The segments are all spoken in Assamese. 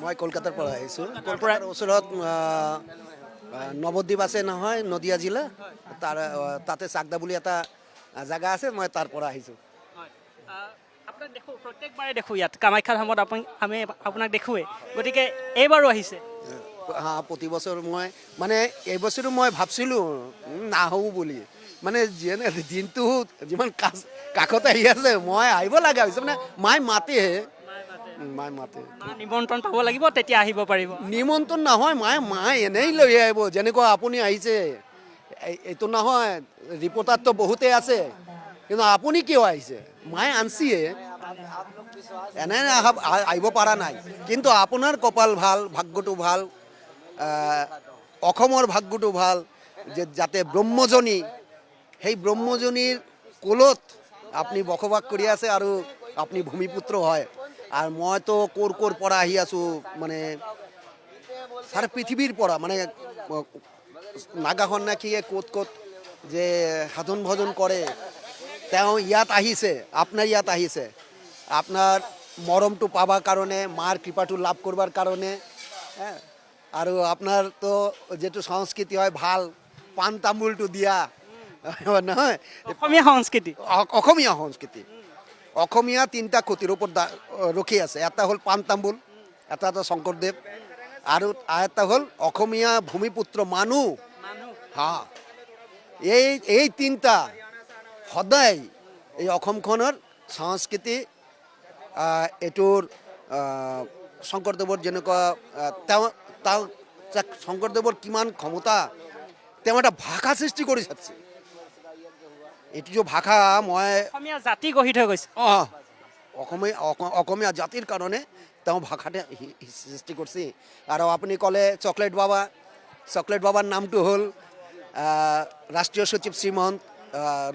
মই কলকাতাৰ পৰা আহিছোঁ। কলকাতাৰ ওচৰত নৱদ্বীপ আছে নহয়, নদিয়া জিলা, তাৰ তাতে চাকদা বুলি এটা জেগা আছে, মই তাৰ পৰা আহিছোঁ। আপোনাক দেখোঁ, প্ৰত্যেকবাৰে দেখোঁ ইয়াত কামাখ্যা ধামত আমি আপোনাক দেখোঁৱেই, গতিকে এইবাৰো আহিছে। প্ৰতি বছৰ মই মানে এইবছৰো মই ভাবছিলোঁ নাহোঁ বুলি, মানে যেনে দিনটো যিমান কাষত আহি আছে মই আহিব লগা হৈছে, মানে মায়ে মাতেহে, মায়ে মাতে। নিমন্ত্ৰণ পাব লাগিব তেতিয়া আহিব পাৰিব। নিমন্ত্ৰণ নহয়, মায়ে এনেই লৈ আহিব, যেনেকুৱা আপুনি আহিছে এইটো নহয়। ৰিপৰ্টাৰটো বহুতেই আছে, কিন্তু আপুনি কিয় আহিছে? মায়ে আনছিয়ে, এনে আহিব পৰা নাই। কিন্তু আপোনাৰ কপাল ভাল, ভাগ্যটো ভাল, অসমৰ ভাগ্যটো ভাল, যে যাতে ব্ৰহ্মজনী, সেই ব্ৰহ্মজনীৰ কোলত আপুনি বসবাস কৰি আছে আৰু আপুনি ভূমিপুত্ৰ হয়। আৰু মইতো ক'ৰ পৰা আহি আছোঁ, মানে সাৰা পৃথিৱীৰ পৰা, মানে নাগা সন্ন্যাসীয়ে ক'ত যে সাধন ভজন কৰে, তেওঁ ইয়াত আহিছে, আপোনাৰ ইয়াত আহিছে, আপোনাৰ মৰমটো পাবৰ কাৰণে, মাৰ কৃপাটো লাভ কৰিবৰ কাৰণে। আৰু আপোনাৰতো যিটো সংস্কৃতি হয় ভাল, পাণ তামোলটো দিয়া নহয়, অসমীয়া সংস্কৃতি। অসমীয়া সংস্কৃতি, অসমীয়া তিনিটা খুঁটিৰ ওপৰত ৰখি আছে। এটা হ'ল পাণ তামোল, এটা শংকৰদেৱ, আৰু এটা হ'ল অসমীয়া ভূমিপুত্ৰ মানুহ। হা, এই তিনিটা সদায় এই অসমখনৰ সংস্কৃতি, এইটোৰ শংকৰদেৱৰ যেনেকুৱা তেওঁ শংকৰদেৱৰ কিমান ক্ষমতা, তেওঁ এটা ভাষা সৃষ্টি কৰি চাইছে। এইটো যে ভাষা মই অসমীয়া জাতি গঢ়ি থৈ গৈছে। অসমীয়া জাতিৰ কাৰণে তেওঁ ভাষাতে সৃষ্টি কৰিছে। আৰু আপুনি ক'লে চকলেট বাবাৰ নামটো হ'ল ৰাষ্ট্ৰীয় সচিব শ্ৰীমন্ত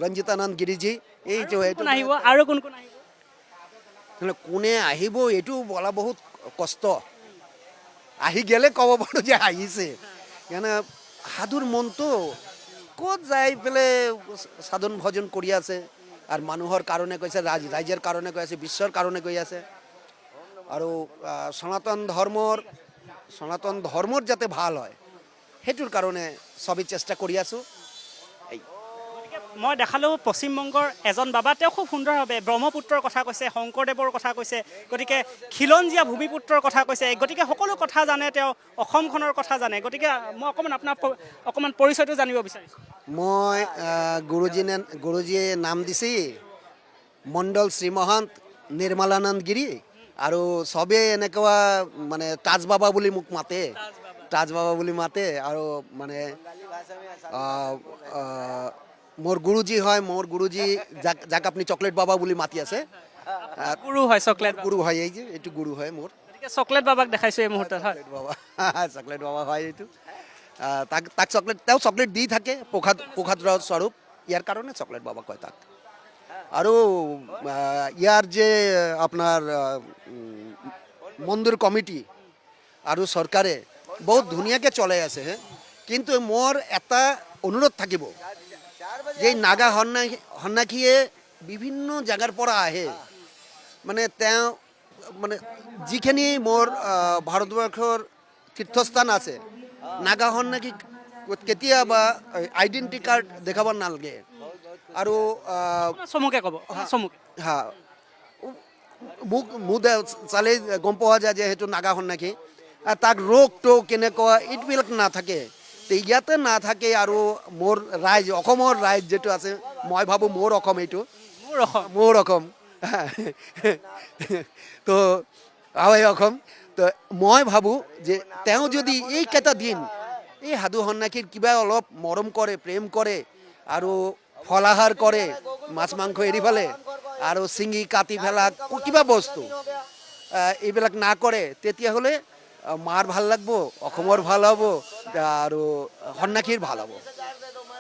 ৰঞ্জিতানন্দ গিৰিজী। এইটো আহিব আৰু কোন আহিব? কোনে আহিব এইটো বলা বহুত কষ্ট। আহি গেলে ক'ব পাৰোঁ যে আহিছে, মানে সাধুৰ মনটো ক'ত যাই পেলাই সাধন ভজন কৰি আছে, আৰু মানুহৰ কাৰণে কৈছে, ৰাইজৰ কাৰণে কৈ আছে, বিশ্বৰ কাৰণে কৈ আছে। আৰু সনাতন ধৰ্মৰ যাতে ভাল হয়, সেইটোৰ কাৰণে চবেই চেষ্টা কৰি আছোঁ। মই দেখালোঁ পশ্চিমবংগৰ এজন বাবা, তেওঁ খুব সুন্দৰভাৱে ব্ৰহ্মপুত্ৰৰ কথা কৈছে, শংকৰদেৱৰ কথা কৈছে, গতিকে খিলঞ্জীয়া ভূমিপুত্ৰৰ কথা কৈছে, গতিকে সকলো কথা জানে, তেওঁ অসমখনৰ কথা জানে। গতিকে মই আপোনাৰ অকণমান পৰিচয়টো জানিব বিচাৰিছোঁ। মই গুৰুজীয়ে নাম দিছে মণ্ডল শ্ৰীমহন্ত নিৰ্মলানন্দ গিৰি, আৰু চবেই এনেকুৱা মানে তাজ বাবা বুলি মোক মাতে, তাজ বাবা বুলি মাতে। আৰু মানে মোৰ গুৰুজী হয়, যাক আপুনি চকলেট বাবা বুলি মাতি আছে, গুৰু হয়, চকলেট গুৰু হয়, এইটো গুৰু হয় মোৰ। চকলেট বাবাক দেখাইছোঁ এই মুহূৰ্তত। হয়, চকলেট বাবা হয় এইটো। তাক তেওঁ চকলেট দি থাকে, প্ৰসাদ স্বৰূপ, ইয়াৰ কাৰণে চকলেট বাবা কয় তাক। আৰু ইয়াৰ যে আপোনাৰ মন্দিৰ কমিটি আৰু চৰকাৰে বহুত ধুনীয়াকৈ চলাই আছে। কিন্তু মোৰ এটা অনুৰোধ থাকিব যে নাগা সন্ন্যাসীয়ে বিভিন্ন জেগাৰ পৰা আহে, মানে তেওঁ মানে যিখিনি মোৰ ভাৰতবৰ্ষৰ তীৰ্থস্থান আছে, নাগা সন্ন্যাসীক কেতিয়াবা আইডেণ্টি কাৰ্ড দেখাব নালাগে। আৰু চমুকে ক'ব, হা, মোক চালেই গম পোৱা যায় যে সেইটো নাগা সন্ন্যাসী। তাক ৰোগ কেনেকুৱা এইবিলাক নাথাকে, ইয়াতে নাথাকে। আৰু মোৰ ৰাইজ, অসমৰ ৰাইজ যিটো আছে, মই ভাবোঁ মোৰ অসম, এইটো মোৰ অসম। তো অসম, তো মই ভাবোঁ যে তেওঁ যদি এইকেইটা দিন এই সাধু সন্ন্যাসীৰ কিবা অলপ মৰম কৰে, প্ৰেম কৰে, আৰু ফলাহাৰ কৰে, মাছ মাংস এৰি পেলাই, আৰু চিঙি কাটি পেলাই কিবা বস্তু এইবিলাক নকৰে, তেতিয়াহ'লে মাৰ ভাল লাগব, অসমৰ ভাল হ'ব, আৰু সন্ন্যাসীৰ ভাল হ'ব।